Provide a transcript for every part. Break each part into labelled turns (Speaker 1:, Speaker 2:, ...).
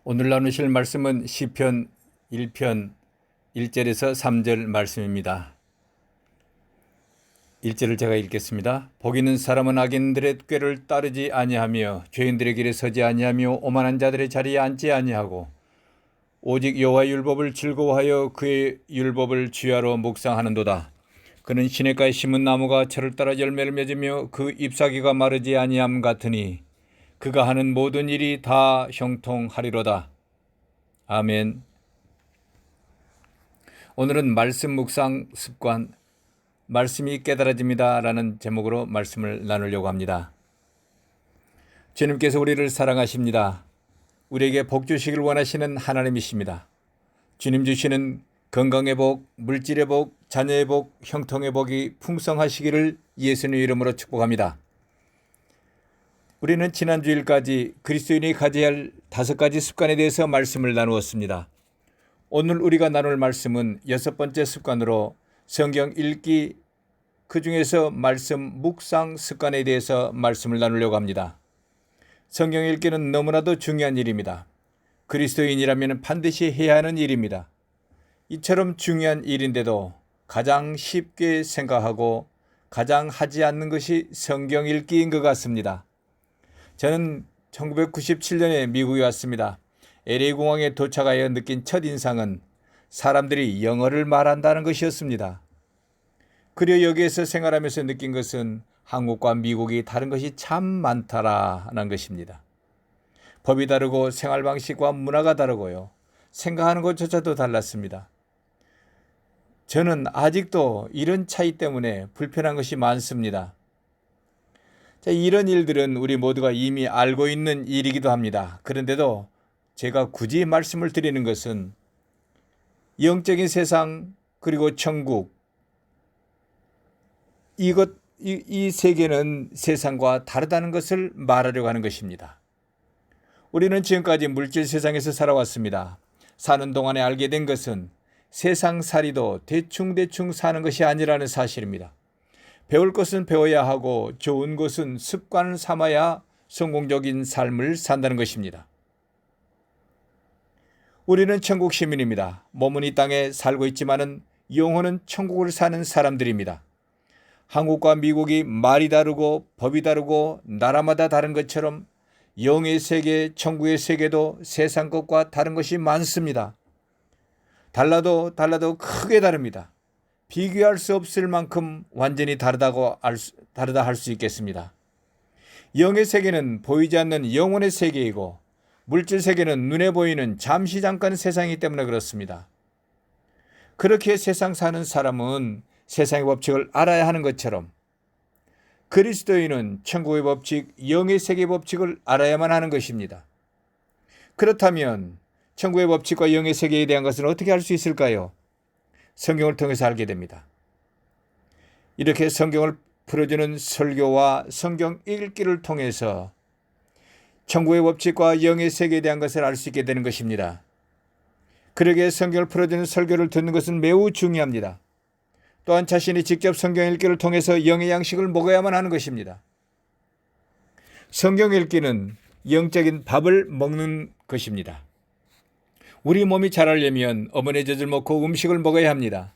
Speaker 1: 오늘 나누실 말씀은 시편 1편 1절에서 3절 말씀입니다. 1절을 제가 읽겠습니다. 복 있는 사람은 악인들의 꾀를 따르지 아니하며 죄인들의 길에 서지 아니하며 오만한 자들의 자리에 앉지 아니하고 오직 여호와의 율법을 즐거워하여 그의 율법을 주야로 묵상하는도다. 그는 시냇가에 심은 나무가 철을 따라 열매를 맺으며 그 잎사귀가 마르지 아니함 같으니 그가 하는 모든 일이 다 형통하리로다. 아멘. 오늘은 말씀 묵상 습관, 말씀이 깨달아집니다 라는 제목으로 말씀을 나누려고 합니다. 주님께서 우리를 사랑하십니다. 우리에게 복 주시길 원하시는 하나님이십니다. 주님 주시는 건강의 복, 물질의 복, 자녀의 복, 형통의 복이 풍성하시기를 예수님 이름으로 축복합니다. 우리는 지난 주일까지 그리스도인이 가져야 할 5가지 습관에 대해서 말씀을 나누었습니다. 오늘 우리가 나눌 말씀은 6번째 습관으로 성경 읽기, 그 중에서 말씀 묵상 습관에 대해서 말씀을 나누려고 합니다. 성경 읽기는 너무나도 중요한 일입니다. 그리스도인이라면 반드시 해야 하는 일입니다. 이처럼 중요한 일인데도 가장 쉽게 생각하고 가장 하지 않는 것이 성경 읽기인 것 같습니다. 저는 1997년에 미국에 왔습니다. LA 공항에 도착하여 느낀 첫인상은 사람들이 영어를 말한다는 것이었습니다. 그리고 여기에서 생활하면서 느낀 것은 한국과 미국이 다른 것이 참 많다라는 것입니다. 법이 다르고 생활 방식과 문화가 다르고요. 생각하는 것조차도 달랐습니다. 저는 아직도 이런 차이 때문에 불편한 것이 많습니다. 이런 일들은 우리 모두가 이미 알고 있는 일이기도 합니다. 그런데도 제가 굳이 말씀을 드리는 것은 영적인 세상 그리고 천국, 이 세계는 세상과 다르다는 것을 말하려고 하는 것입니다. 우리는 지금까지 물질 세상에서 살아왔습니다. 사는 동안에 알게 된 것은 세상살이도 대충대충 사는 것이 아니라는 사실입니다. 배울 것은 배워야 하고 좋은 것은 습관을 삼아야 성공적인 삶을 산다는 것입니다. 우리는 천국 시민입니다. 몸은 이 땅에 살고 있지만은 영혼은 천국을 사는 사람들입니다. 한국과 미국이 말이 다르고 법이 다르고 나라마다 다른 것처럼 영의 세계, 천국의 세계도 세상 것과 다른 것이 많습니다. 달라도 크게 다릅니다. 비교할 수 없을 만큼 완전히 다르다 할 수 있겠습니다. 영의 세계는 보이지 않는 영혼의 세계이고 물질 세계는 눈에 보이는 잠깐 세상이기 때문에 그렇습니다. 그렇게 세상 사는 사람은 세상의 법칙을 알아야 하는 것처럼 그리스도인은 천국의 법칙, 영의 세계의 법칙을 알아야만 하는 것입니다. 그렇다면 천국의 법칙과 영의 세계에 대한 것은 어떻게 할 수 있을까요? 성경을 통해서 알게 됩니다. 이렇게 성경을 풀어주는 설교와 성경 읽기를 통해서 천국의 법칙과 영의 세계에 대한 것을 알 수 있게 되는 것입니다. 그러기에 성경을 풀어주는 설교를 듣는 것은 매우 중요합니다. 또한 자신이 직접 성경 읽기를 통해서 영의 양식을 먹어야만 하는 것입니다. 성경 읽기는 영적인 밥을 먹는 것입니다. 우리 몸이 자라려면 어머니의 젖을 먹고 음식을 먹어야 합니다.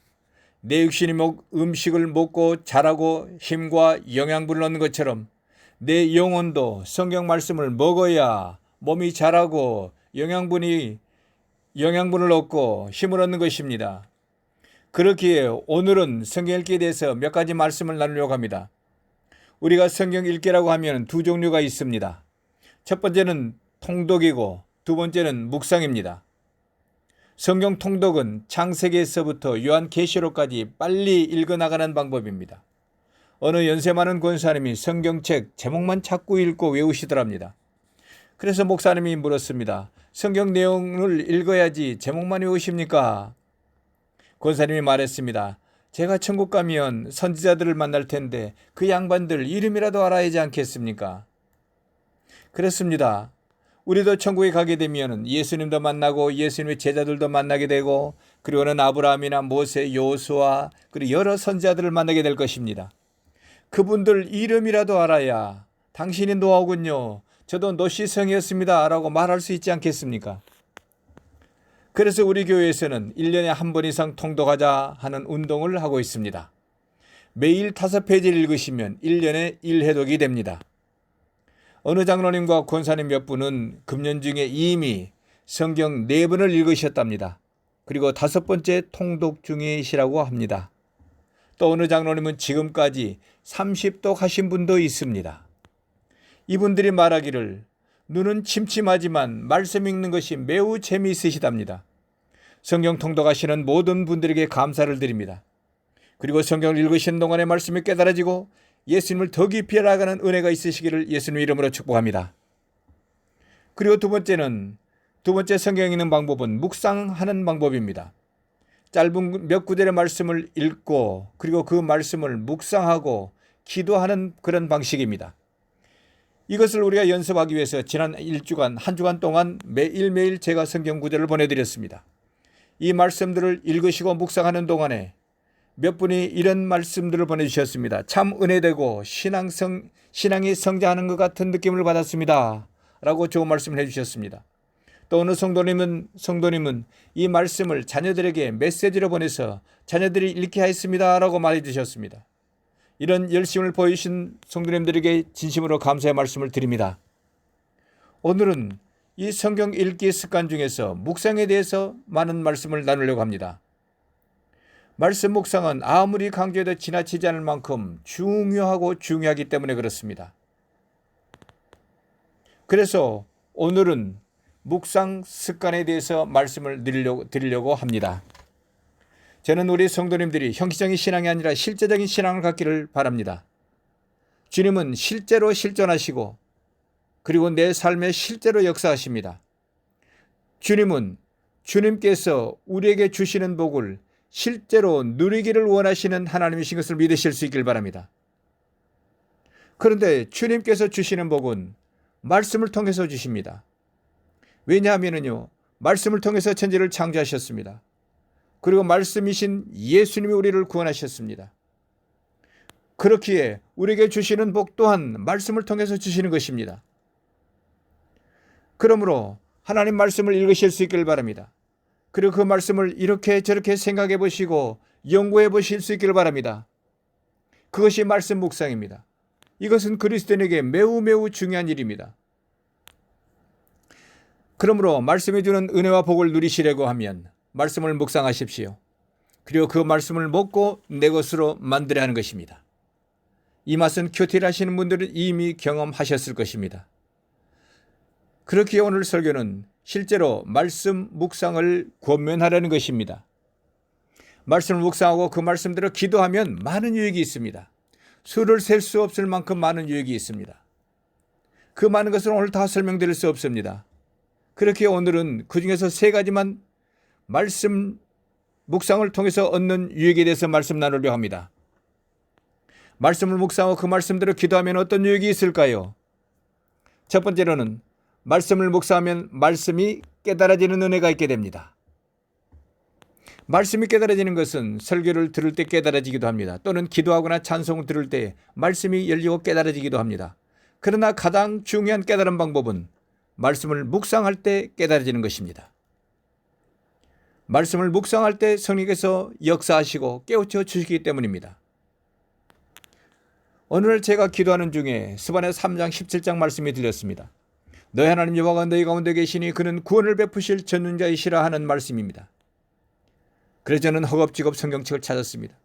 Speaker 1: 내 육신이 음식을 먹고 자라고 힘과 영양분을 얻는 것처럼 내 영혼도 성경 말씀을 먹어야 몸이 자라고 영양분을 얻고 힘을 얻는 것입니다. 그렇기에 오늘은 성경 읽기에 대해서 몇 가지 말씀을 나누려고 합니다. 우리가 성경 읽기라고 하면 두 종류가 있습니다. 첫 번째는 통독이고 두 번째는 묵상입니다. 성경 통독은 창세기에서부터 요한계시록까지 빨리 읽어나가는 방법입니다. 어느 연세 많은 권사님이 성경책 제목만 자꾸 읽고 외우시더랍니다. 그래서 목사님이 물었습니다. 성경 내용을 읽어야지 제목만 외우십니까? 권사님이 말했습니다. 제가 천국 가면 선지자들을 만날 텐데 그 양반들 이름이라도 알아야 하지 않겠습니까? 그렇습니다. 우리도 천국에 가게 되면 예수님도 만나고 예수님의 제자들도 만나게 되고 그리고는 아브라함이나 모세, 여호수아 그리고 여러 선지자들을 만나게 될 것입니다. 그분들 이름이라도 알아야 당신이 노하군요. 저도 노시성이었습니다 라고 말할 수 있지 않겠습니까? 그래서 우리 교회에서는 1년에 한 번 이상 통독하자 하는 운동을 하고 있습니다. 매일 5페이지를 읽으시면 1년에 1회독이 됩니다. 어느 장로님과 권사님 몇 분은 금년 중에 이미 성경 4번을 읽으셨답니다. 그리고 5번째 통독 중이시라고 합니다. 또 어느 장로님은 지금까지 30독 하신 분도 있습니다. 이분들이 말하기를 눈은 침침하지만 말씀 읽는 것이 매우 재미있으시답니다. 성경 통독하시는 모든 분들에게 감사를 드립니다. 그리고 성경을 읽으시는 동안에 말씀이 깨달아지고 예수님을 더 깊이 알아가는 은혜가 있으시기를 예수님 이름으로 축복합니다. 그리고 두 번째 성경 읽는 방법은 묵상하는 방법입니다. 짧은 몇 구절의 말씀을 읽고 그리고 그 말씀을 묵상하고 기도하는 그런 방식입니다. 이것을 우리가 연습하기 위해서 지난 한 주간 동안 매일매일 제가 성경 구절을 보내드렸습니다. 이 말씀들을 읽으시고 묵상하는 동안에 몇 분이 이런 말씀들을 보내주셨습니다. 참 은혜되고 신앙이 성장하는 것 같은 느낌을 받았습니다. 라고 좋은 말씀을 해주셨습니다. 또 어느 성도님은 이 말씀을 자녀들에게 메시지로 보내서 자녀들이 읽게 하였습니다. 라고 말해주셨습니다. 이런 열심을 보이신 성도님들에게 진심으로 감사의 말씀을 드립니다. 오늘은 이 성경 읽기 습관 중에서 묵상에 대해서 많은 말씀을 나누려고 합니다. 말씀 묵상은 아무리 강조해도 지나치지 않을 만큼 중요하기 때문에 그렇습니다. 그래서 오늘은 묵상 습관에 대해서 말씀을 드리려고 합니다. 저는 우리 성도님들이 형식적인 신앙이 아니라 실제적인 신앙을 갖기를 바랍니다. 주님은 실제로 실존하시고 그리고 내 삶에 실제로 역사하십니다. 주님께서 우리에게 주시는 복을 실제로 누리기를 원하시는 하나님이신 것을 믿으실 수 있길 바랍니다. 그런데 주님께서 주시는 복은 말씀을 통해서 주십니다. 왜냐하면요, 말씀을 통해서 천지를 창조하셨습니다. 그리고 말씀이신 예수님이 우리를 구원하셨습니다. 그렇기에 우리에게 주시는 복 또한 말씀을 통해서 주시는 것입니다. 그러므로 하나님 말씀을 읽으실 수 있길 바랍니다. 그리고 그 말씀을 이렇게 저렇게 생각해 보시고 연구해 보실 수 있길 바랍니다. 그것이 말씀 묵상입니다. 이것은 그리스도인에게 매우 중요한 일입니다. 그러므로 말씀이 주는 은혜와 복을 누리시려고 하면 말씀을 묵상하십시오. 그리고 그 말씀을 먹고 내 것으로 만들어야 하는 것입니다. 이 맛은 큐티를 하시는 분들은 이미 경험하셨을 것입니다. 그렇기에 오늘 설교는 실제로 말씀 묵상을 권면하려는 것입니다. 말씀을 묵상하고 그 말씀대로 기도하면 많은 유익이 있습니다. 수를 셀 수 없을 만큼 많은 유익이 있습니다. 그 많은 것을 오늘 다 설명드릴 수 없습니다. 그렇게 오늘은 그 중에서 3가지만 말씀 묵상을 통해서 얻는 유익에 대해서 말씀 나누려고 합니다. 말씀을 묵상하고 그 말씀대로 기도하면 어떤 유익이 있을까요? 첫 번째로는 말씀을 묵상하면 말씀이 깨달아지는 은혜가 있게 됩니다. 말씀이 깨달아지는 것은 설교를 들을 때 깨달아지기도 합니다. 또는 기도하거나 찬송을 들을 때 말씀이 열리고 깨달아지기도 합니다. 그러나 가장 중요한 깨달은 방법은 말씀을 묵상할 때 깨달아지는 것입니다. 말씀을 묵상할 때 성령께서 역사하시고 깨우쳐 주시기 때문입니다. 오늘 제가 기도하는 중에 스바냐 3장 17장 말씀이 들렸습니다. 너희 하나님 여호와가 너희 가운데 계시니 그는 구원을 베푸실 전능자이시라 하는 말씀입니다. 그래서 저는 허겁지겁 성경책을 찾았습니다.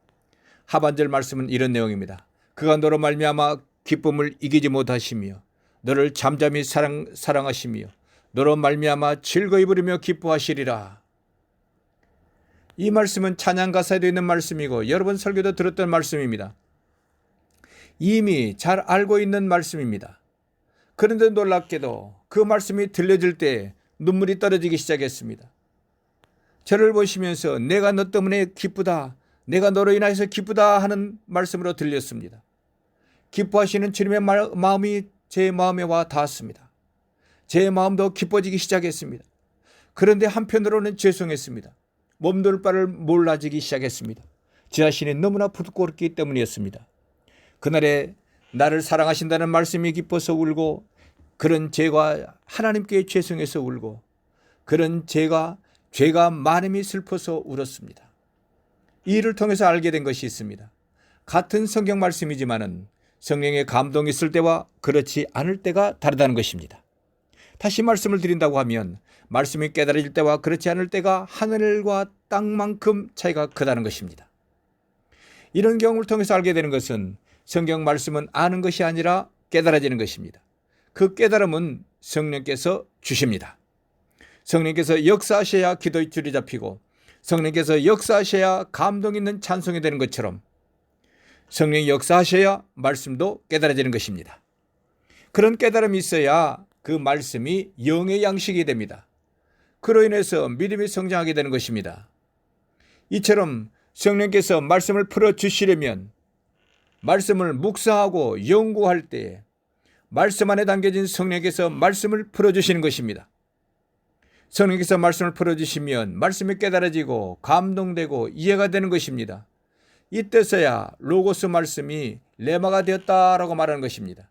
Speaker 1: 하반절 말씀은 이런 내용입니다. 그가 너로 말미암아 기쁨을 이기지 못하시며 너를 잠잠히 사랑하시며 너로 말미암아 즐거이 부르며 기뻐하시리라. 이 말씀은 찬양 가사에도 있는 말씀이고 여러 번 설교도 들었던 말씀입니다. 이미 잘 알고 있는 말씀입니다. 그런데 놀랍게도 그 말씀이 들려질 때 눈물이 떨어지기 시작했습니다. 저를 보시면서 내가 너 때문에 기쁘다, 내가 너로 인하여서 기쁘다 하는 말씀으로 들렸습니다. 기뻐하시는 주님의 마음이 제 마음에 와 닿았습니다. 제 마음도 기뻐지기 시작했습니다. 그런데 한편으로는 죄송했습니다. 몸둘 바를 몰라지기 시작했습니다. 제 자신이 너무나 부끄럽기 때문이었습니다. 그날에 나를 사랑하신다는 말씀이 기뻐서 울고, 그런 제가 하나님께 죄송해서 울고, 그런 제가 죄가 많음이 슬퍼서 울었습니다. 이 일을 통해서 알게 된 것이 있습니다. 같은 성경 말씀이지만은 성령의 감동이 있을 때와 그렇지 않을 때가 다르다는 것입니다. 다시 말씀을 드린다고 하면 말씀이 깨달아질 때와 그렇지 않을 때가 하늘과 땅만큼 차이가 크다는 것입니다. 이런 경험을 통해서 알게 되는 것은 성경 말씀은 아는 것이 아니라 깨달아지는 것입니다. 그 깨달음은 성령께서 주십니다. 성령께서 역사하셔야 기도의 줄이 잡히고 성령께서 역사하셔야 감동 있는 찬송이 되는 것처럼 성령이 역사하셔야 말씀도 깨달아지는 것입니다. 그런 깨달음이 있어야 그 말씀이 영의 양식이 됩니다. 그로 인해서 믿음이 성장하게 되는 것입니다. 이처럼 성령께서 말씀을 풀어주시려면 말씀을 묵상하고 연구할 때에 말씀 안에 담겨진 성령께서 말씀을 풀어주시는 것입니다. 성령께서 말씀을 풀어주시면 말씀이 깨달아지고 감동되고 이해가 되는 것입니다. 이때서야 로고스 말씀이 레마가 되었다라고 말하는 것입니다.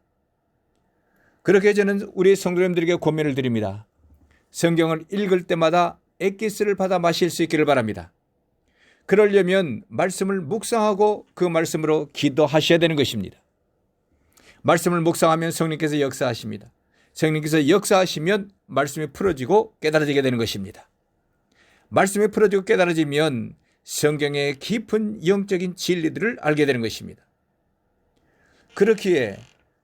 Speaker 1: 그렇게 저는 우리 성도님들에게 권면을 드립니다. 성경을 읽을 때마다 엑기스를 받아 마실 수 있기를 바랍니다. 그러려면 말씀을 묵상하고 그 말씀으로 기도하셔야 되는 것입니다. 말씀을 묵상하면 성령께서 역사하십니다. 성령께서 역사하시면 말씀이 풀어지고 깨달아지게 되는 것입니다. 말씀이 풀어지고 깨달아지면 성경의 깊은 영적인 진리들을 알게 되는 것입니다. 그렇기에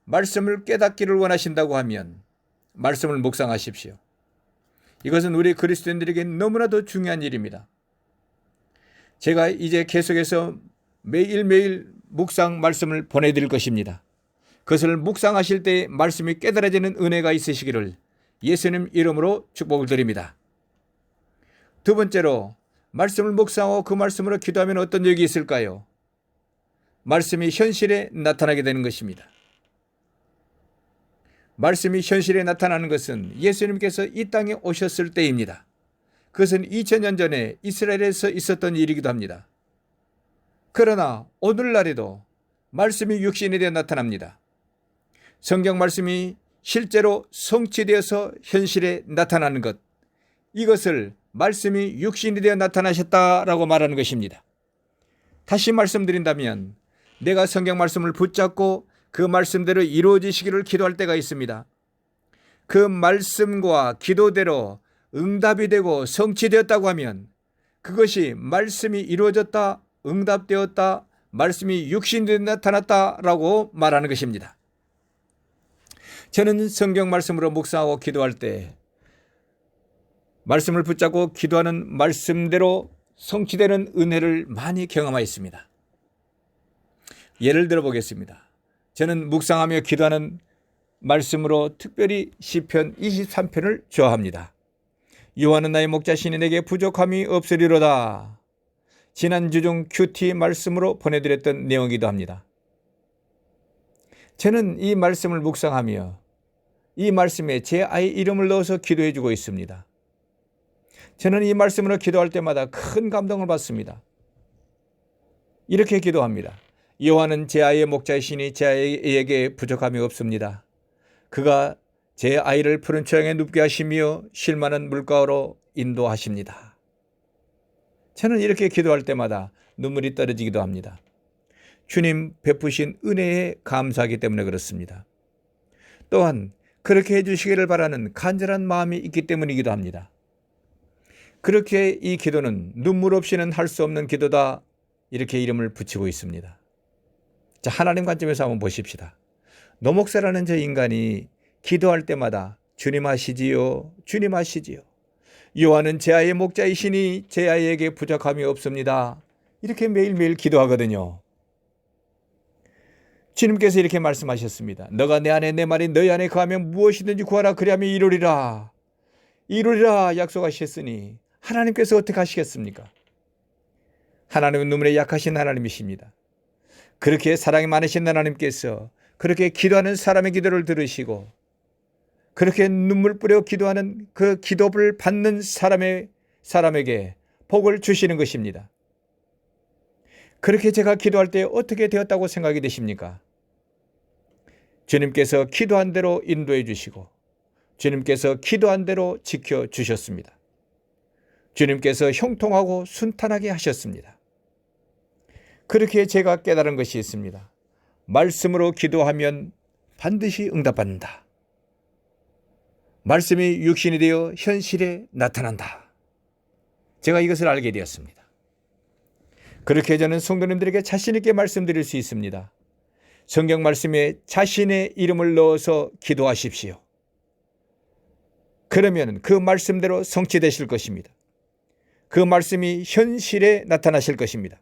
Speaker 1: 말씀을 깨닫기를 원하신다고 하면 말씀을 묵상하십시오. 이것은 우리 그리스도인들에게 너무나도 중요한 일입니다. 제가 이제 계속해서 매일매일 묵상 말씀을 보내드릴 것입니다. 그것을 묵상하실 때 말씀이 깨달아지는 은혜가 있으시기를 예수님 이름으로 축복을 드립니다. 두 번째로 말씀을 묵상하고 그 말씀으로 기도하면 어떤 적이 있을까요? 말씀이 현실에 나타나게 되는 것입니다. 말씀이 현실에 나타나는 것은 예수님께서 이 땅에 오셨을 때입니다. 그것은 2000년 전에 이스라엘에서 있었던 일이기도 합니다. 그러나 오늘날에도 말씀이 육신이 되어 나타납니다. 성경 말씀이 실제로 성취되어서 현실에 나타나는 것, 이것을 말씀이 육신이 되어 나타나셨다라고 말하는 것입니다. 다시 말씀드린다면 내가 성경 말씀을 붙잡고 그 말씀대로 이루어지시기를 기도할 때가 있습니다. 그 말씀과 기도대로 응답이 되고 성취되었다고 하면 그것이 말씀이 이루어졌다, 응답되었다, 말씀이 육신되어 나타났다라고 말하는 것입니다. 저는 성경 말씀으로 묵상하고 기도할 때 말씀을 붙잡고 기도하는 말씀대로 성취되는 은혜를 많이 경험하였습니다. 예를 들어 보겠습니다. 저는 묵상하며 기도하는 말씀으로 특별히 시편 23편을 좋아합니다. 여호와는 나의 목자시니 내게 부족함이 없으리로다. 지난 주중 큐티 말씀으로 보내드렸던 내용이기도 합니다. 저는 이 말씀을 묵상하며 이 말씀에 제 아이 이름을 넣어서 기도해 주고 있습니다. 저는 이 말씀으로 기도할 때마다 큰 감동을 받습니다. 이렇게 기도합니다. 여호와는 제 아이의 목자이시니 제 아이에게 부족함이 없습니다. 그가 제 아이를 푸른 초장에 눕게 하시며 쉴 만한 물가로 인도하십니다. 저는 이렇게 기도할 때마다 눈물이 떨어지기도 합니다. 주님 베푸신 은혜에 감사하기 때문에 그렇습니다. 또한 그렇게 해주시기를 바라는 간절한 마음이 있기 때문이기도 합니다. 그렇게 이 기도는 눈물 없이는 할 수 없는 기도다, 이렇게 이름을 붙이고 있습니다. 자, 하나님 관점에서 한번 보십시다. 노목사라는 저 인간이 기도할 때마다 주님 하시지요, 주님 하시지요. 여호와는 제 아이의 목자이시니 제 아이에게 부족함이 없습니다. 이렇게 매일매일 기도하거든요. 주님께서 이렇게 말씀하셨습니다. 너가 내 안에 내 말이 너희 안에 거하면 무엇이든지 구하라 그리하면 이루리라. 이루리라 약속하셨으니 하나님께서 어떻게 하시겠습니까? 하나님은 눈물에 약하신 하나님이십니다. 그렇게 사랑이 많으신 하나님께서 그렇게 기도하는 사람의 기도를 들으시고 그렇게 눈물 뿌려 기도하는 그 기도를 받는 사람에게 복을 주시는 것입니다. 그렇게 제가 기도할 때 어떻게 되었다고 생각이 되십니까? 주님께서 기도한 대로 인도해 주시고 주님께서 기도한 대로 지켜주셨습니다. 주님께서 형통하고 순탄하게 하셨습니다. 그렇게 제가 깨달은 것이 있습니다. 말씀으로 기도하면 반드시 응답받는다. 말씀이 육신이 되어 현실에 나타난다. 제가 이것을 알게 되었습니다. 그렇게 저는 성도님들에게 자신 있게 말씀드릴 수 있습니다. 성경 말씀에 자신의 이름을 넣어서 기도하십시오. 그러면 그 말씀대로 성취되실 것입니다. 그 말씀이 현실에 나타나실 것입니다.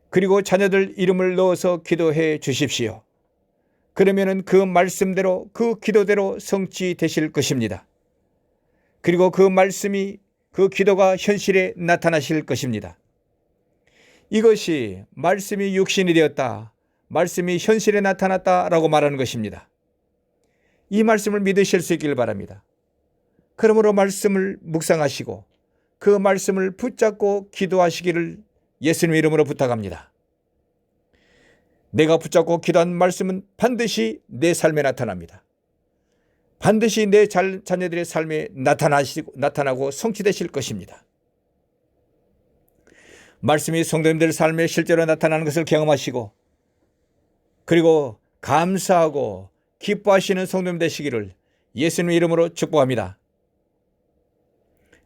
Speaker 1: 그리고 자녀들 이름을 넣어서 기도해 주십시오. 그러면 그 말씀대로 그 기도대로 성취되실 것입니다. 그리고 그 말씀이 그 기도가 현실에 나타나실 것입니다. 이것이 말씀이 육신이 되었다, 말씀이 현실에 나타났다라고 말하는 것입니다. 이 말씀을 믿으실 수 있길 바랍니다. 그러므로 말씀을 묵상하시고 그 말씀을 붙잡고 기도하시기를 예수님의 이름으로 부탁합니다. 내가 붙잡고 기도한 말씀은 반드시 내 삶에 나타납니다. 반드시 내 자녀들의 삶에 나타나고 성취되실 것입니다. 말씀이 성도님들 삶에 실제로 나타나는 것을 경험하시고 그리고 감사하고 기뻐하시는 성도님 되시기를 예수님의 이름으로 축복합니다.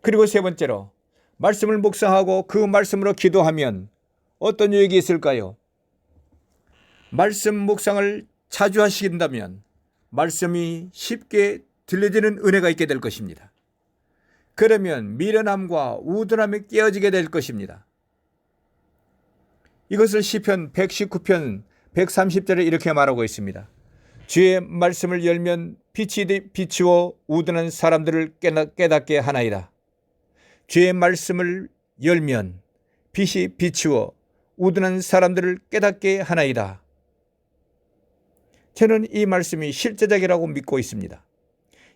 Speaker 1: 그리고 세 번째로 말씀을 묵상하고 그 말씀으로 기도하면 어떤 유익이 있을까요? 말씀 묵상을 자주 하신다면 말씀이 쉽게 들려지는 은혜가 있게 될 것입니다. 그러면 미련함과 우둔함이 깨어지게 될 것입니다. 이것을 시편 119편 130절에 이렇게 말하고 있습니다. 주의 말씀을 열면 빛이 비추어 우둔한 사람들을 깨닫게 하나이다. 주의 말씀을 열면 빛이 비추어 우둔한 사람들을 깨닫게 하나이다. 저는 이 말씀이 실제적이라고 믿고 있습니다.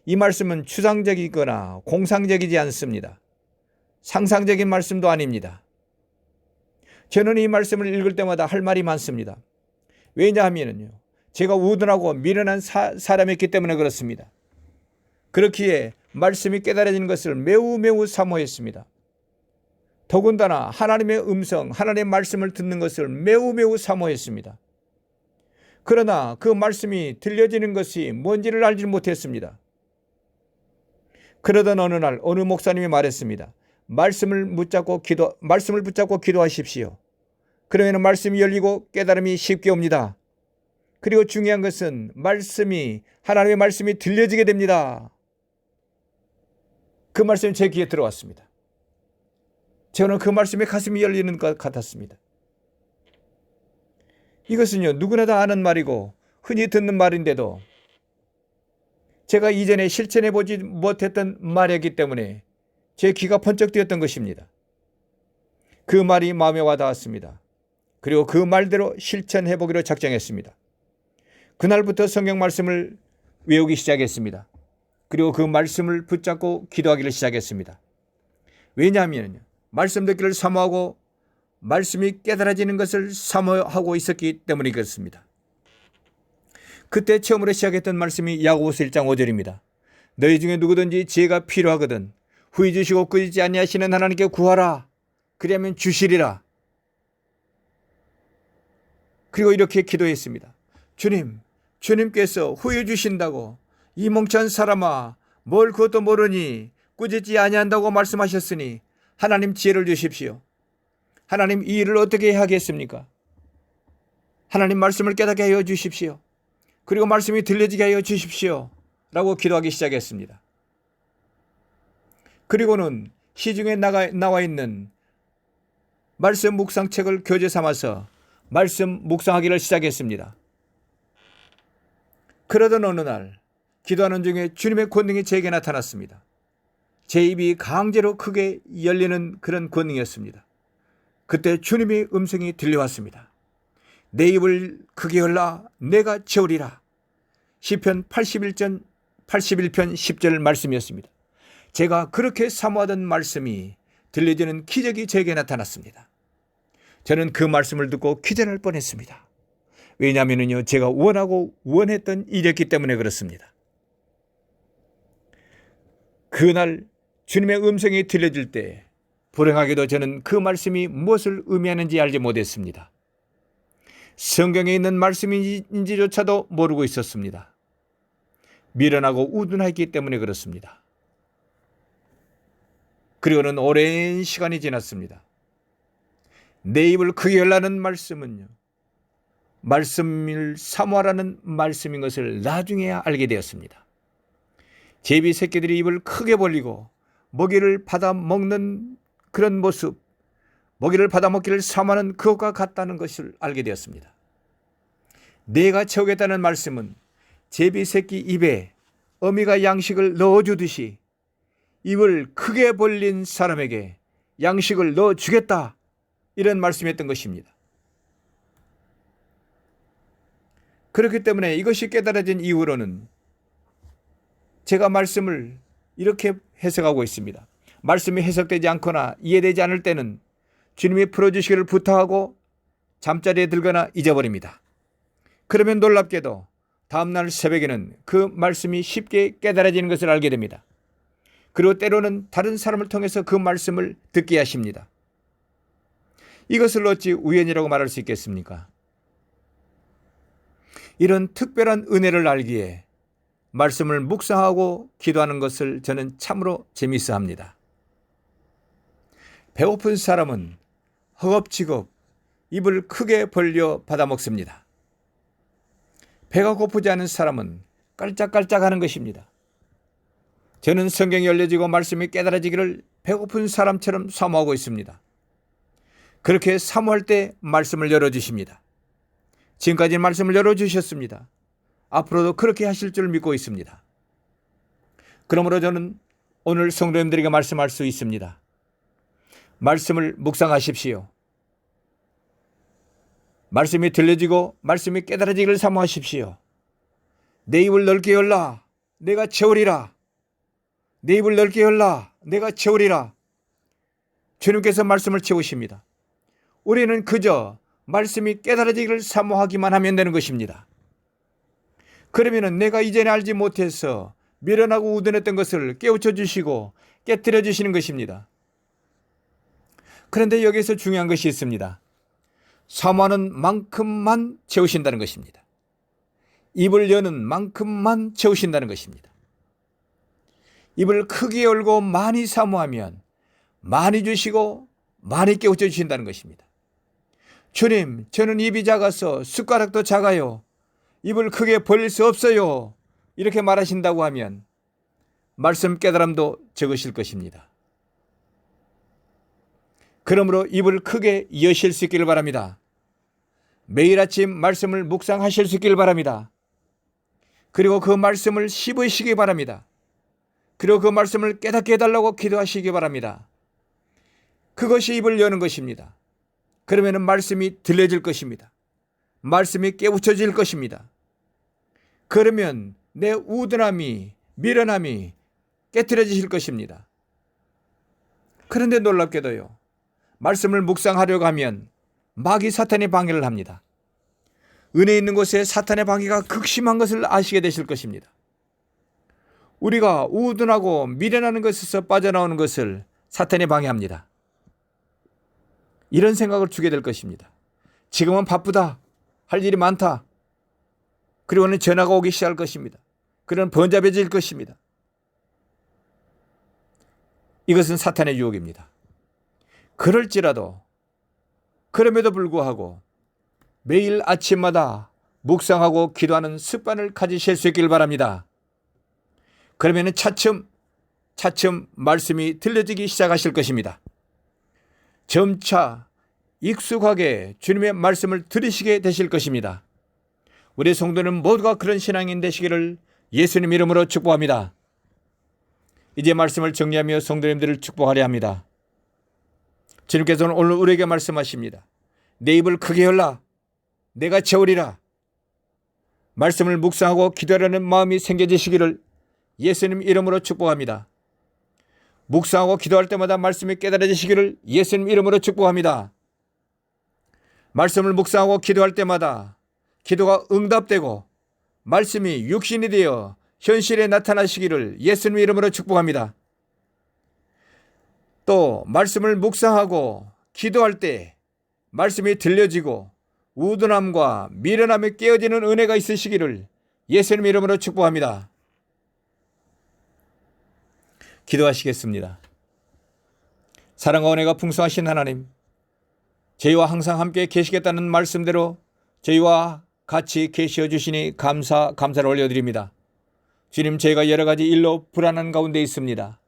Speaker 1: 이 말씀은 추상적이거나 공상적이지 않습니다. 상상적인 말씀도 아닙니다. 저는 이 말씀을 읽을 때마다 할 말이 많습니다. 왜냐하면요, 제가 우둔하고 미련한 사람이었기 때문에 그렇습니다. 그렇기에 말씀이 깨달아지는 것을 매우 사모했습니다. 더군다나 하나님의 음성, 하나님의 말씀을 듣는 것을 매우 사모했습니다. 그러나 그 말씀이 들려지는 것이 뭔지를 알지 못했습니다. 그러던 어느 날 어느 목사님이 말했습니다. 말씀을 붙잡고 기도하십시오. 그러면 말씀이 열리고 깨달음이 쉽게 옵니다. 그리고 중요한 것은 하나님의 말씀이 들려지게 됩니다. 그 말씀이 제 귀에 들어왔습니다. 저는 그 말씀에 가슴이 열리는 것 같았습니다. 이것은요, 누구나 다 아는 말이고 흔히 듣는 말인데도 제가 이전에 실천해 보지 못했던 말이었기 때문에 제 귀가 번쩍 뜨였던 것입니다. 그 말이 마음에 와닿았습니다. 그리고 그 말대로 실천해 보기로 작정했습니다. 그날부터 성경 말씀을 외우기 시작했습니다. 그리고 그 말씀을 붙잡고 기도하기를 시작했습니다. 왜냐하면 말씀 듣기를 사모하고 말씀이 깨달아지는 것을 사모하고 있었기 때문에 그렇습니다. 그때 처음으로 시작했던 말씀이 야고보서 1장 5절입니다. 너희 중에 누구든지 지혜가 필요하거든 후히 주시고 끊이지 아니하시는 하나님께 구하라. 그리하면 주시리라. 그리고 이렇게 기도했습니다. 주님께서 후히 주신다고 이 멍청한 사람아 뭘 그것도 모르니 꾸짖지 아니한다고 말씀하셨으니 하나님 지혜를 주십시오. 하나님 이 일을 어떻게 하겠습니까? 하나님 말씀을 깨닫게 하여 주십시오. 그리고 말씀이 들려지게 하여 주십시오. 라고 기도하기 시작했습니다. 그리고는 시중에 나와 있는 말씀 묵상책을 교재 삼아서 말씀 묵상하기를 시작했습니다. 그러던 어느 날 기도하는 중에 주님의 권능이 제게 나타났습니다. 제 입이 강제로 크게 열리는 그런 권능이었습니다. 그때 주님의 음성이 들려왔습니다. 내 입을 크게 열라 내가 채우리라. 시편 81편 10절 말씀이었습니다. 제가 그렇게 사모하던 말씀이 들려지는 기적이 제게 나타났습니다. 저는 그 말씀을 듣고 기절할 뻔했습니다. 왜냐하면요, 제가 원했던 일이었기 때문에 그렇습니다. 그날 주님의 음성이 들려질 때 불행하게도 저는 그 말씀이 무엇을 의미하는지 알지 못했습니다. 성경에 있는 말씀인지조차도 모르고 있었습니다. 미련하고 우둔하기 때문에 그렇습니다. 그리고는 오랜 시간이 지났습니다. 내 입을 크게 열라는 말씀은요, 말씀을 사모하라는 말씀인 것을 나중에야 알게 되었습니다. 제비 새끼들이 입을 크게 벌리고 먹이를 받아 먹는 그런 모습, 먹이를 받아 먹기를 사모하는 그것과 같다는 것을 알게 되었습니다. 내가 채우겠다는 말씀은 제비 새끼 입에 어미가 양식을 넣어주듯이 입을 크게 벌린 사람에게 양식을 넣어주겠다, 이런 말씀이었던 것입니다. 그렇기 때문에 이것이 깨달아진 이후로는 제가 말씀을 이렇게 해석하고 있습니다. 말씀이 해석되지 않거나 이해되지 않을 때는 주님이 풀어주시기를 부탁하고 잠자리에 들거나 잊어버립니다. 그러면 놀랍게도 다음날 새벽에는 그 말씀이 쉽게 깨달아지는 것을 알게 됩니다. 그리고 때로는 다른 사람을 통해서 그 말씀을 듣게 하십니다. 이것을 어찌 우연이라고 말할 수 있겠습니까? 이런 특별한 은혜를 알기에 말씀을 묵상하고 기도하는 것을 저는 참으로 재미있어 합니다. 배고픈 사람은 허겁지겁 입을 크게 벌려 받아 먹습니다. 배가 고프지 않은 사람은 깔짝깔짝 하는 것입니다. 저는 성경이 열려지고 말씀이 깨달아지기를 배고픈 사람처럼 사모하고 있습니다. 그렇게 사모할 때 말씀을 열어주십니다. 지금까지 말씀을 열어주셨습니다. 앞으로도 그렇게 하실 줄 믿고 있습니다. 그러므로 저는 오늘 성도님들에게 말씀할 수 있습니다. 말씀을 묵상하십시오. 말씀이 들려지고 말씀이 깨달아지기를 사모하십시오. 내 입을 넓게 열라, 내가 채우리라. 내 입을 넓게 열라, 내가 채우리라. 주님께서 말씀을 채우십니다. 우리는 그저 말씀이 깨달아지기를 사모하기만 하면 되는 것입니다. 그러면 내가 이전에 알지 못해서 미련하고 우둔했던 것을 깨우쳐 주시고 깨뜨려 주시는 것입니다. 그런데 여기서 중요한 것이 있습니다. 사모하는 만큼만 채우신다는 것입니다. 입을 여는 만큼만 채우신다는 것입니다. 입을 크게 열고 많이 사모하면 많이 주시고 많이 깨우쳐 주신다는 것입니다. 주님, 저는 입이 작아서 숟가락도 작아요. 입을 크게 벌릴 수 없어요. 이렇게 말하신다고 하면 말씀 깨달음도 적으실 것입니다. 그러므로 입을 크게 여실 수 있기를 바랍니다. 매일 아침 말씀을 묵상하실 수 있기를 바랍니다. 그리고 그 말씀을 씹으시기 바랍니다. 그리고 그 말씀을 깨닫게 해달라고 기도하시기 바랍니다. 그것이 입을 여는 것입니다. 그러면 말씀이 들려질 것입니다. 말씀이 깨우쳐질 것입니다. 그러면 내 우둔함이, 미련함이 깨트려지실 것입니다. 그런데 놀랍게도요, 말씀을 묵상하려고 하면 마귀 사탄이 방해를 합니다. 은혜 있는 곳에 사탄의 방해가 극심한 것을 아시게 되실 것입니다. 우리가 우둔하고 미련하는 것에서 빠져나오는 것을 사탄이 방해합니다. 이런 생각을 주게 될 것입니다. 지금은 바쁘다, 할 일이 많다, 그리고는 전화가 오기 시작할 것입니다. 그런 번잡해질 것입니다. 이것은 사탄의 유혹입니다. 그럴지라도, 그럼에도 불구하고 매일 아침마다 묵상하고 기도하는 습관을 가지실 수 있길 바랍니다. 그러면 차츰 말씀이 들려지기 시작하실 것입니다. 점차 익숙하게 주님의 말씀을 들으시게 되실 것입니다. 우리 성도는 모두가 그런 신앙인 되시기를 예수님 이름으로 축복합니다. 이제 말씀을 정리하며 성도님들을 축복하려 합니다. 주님께서는 오늘 우리에게 말씀하십니다. 내 입을 크게 열라, 내가 채우리라. 말씀을 묵상하고 기도하려는 마음이 생겨지시기를 예수님 이름으로 축복합니다. 묵상하고 기도할 때마다 말씀이 깨달아지시기를 예수님 이름으로 축복합니다. 말씀을 묵상하고 기도할 때마다 기도가 응답되고 말씀이 육신이 되어 현실에 나타나시기를 예수님 이름으로 축복합니다. 또 말씀을 묵상하고 기도할 때 말씀이 들려지고 우둔함과 미련함에 깨어지는 은혜가 있으시기를 예수님 이름으로 축복합니다. 기도하시겠습니다. 사랑과 은혜가 풍성하신 하나님, 저희와 항상 함께 계시겠다는 말씀대로 저희와 같이 계시어 주시니 감사를 올려드립니다. 주님, 저희가 여러 가지 일로 불안한 가운데 있습니다.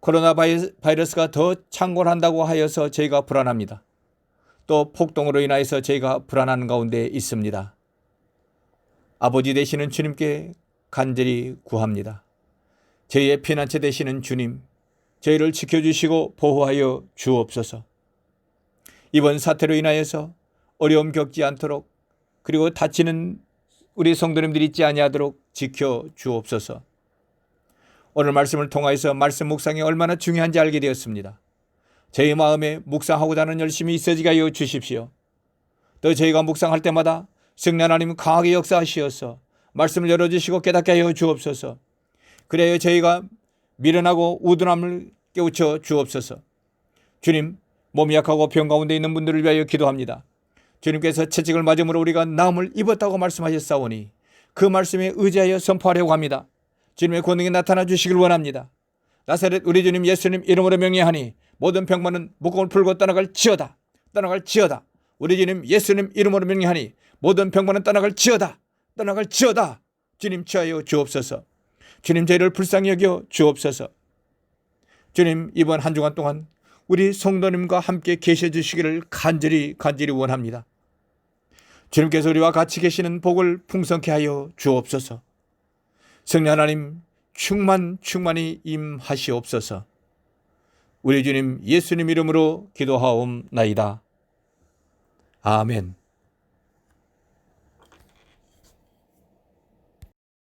Speaker 1: 코로나 바이러스가 더 창궐한다고 하여서 저희가 불안합니다. 또 폭동으로 인하여서 저희가 불안한 가운데 있습니다. 아버지 되시는 주님께 간절히 구합니다. 저희의 피난처 되시는 주님, 저희를 지켜주시고 보호하여 주옵소서. 이번 사태로 인하여서 어려움 겪지 않도록, 그리고 다치는 우리 성도님들이 있지 아니하도록 지켜주옵소서. 오늘 말씀을 통하여서 말씀 묵상이 얼마나 중요한지 알게 되었습니다. 저희 마음에 묵상하고자 하는 열심이 있어지게 하여 주십시오. 또 저희가 묵상할 때마다 성령 하나님 강하게 역사하시어서 말씀을 열어주시고 깨닫게 하여 주옵소서. 그래야 저희가 미련하고 우둔함을 깨우쳐 주옵소서. 주님, 몸이 약하고 병 가운데 있는 분들을 위하여 기도합니다. 주님께서 채찍을 맞음으로 우리가 나음을 입었다고 말씀하셨사오니 그 말씀에 의지하여 선포하려고 합니다. 주님의 권능이 나타나 주시길 원합니다. 나사렛 우리 주님 예수님 이름으로 명령하니 모든 병만은 묶음을 풀고 떠나갈지어다. 떠나갈지어다. 우리 주님 예수님 이름으로 명령하니 모든 병만은 떠나갈지어다. 떠나갈지어다. 주님 취하여 주옵소서. 주님 저희를 불쌍히 여겨 주옵소서. 주님, 이번 한 주간 동안 우리 성도님과 함께 계셔 주시기를 간절히 원합니다. 주님께서 우리와 같이 계시는 복을 풍성케 하여 주옵소서. 성령 하나님 충만히 임하시옵소서. 우리 주님 예수님 이름으로 기도하옵나이다. 아멘.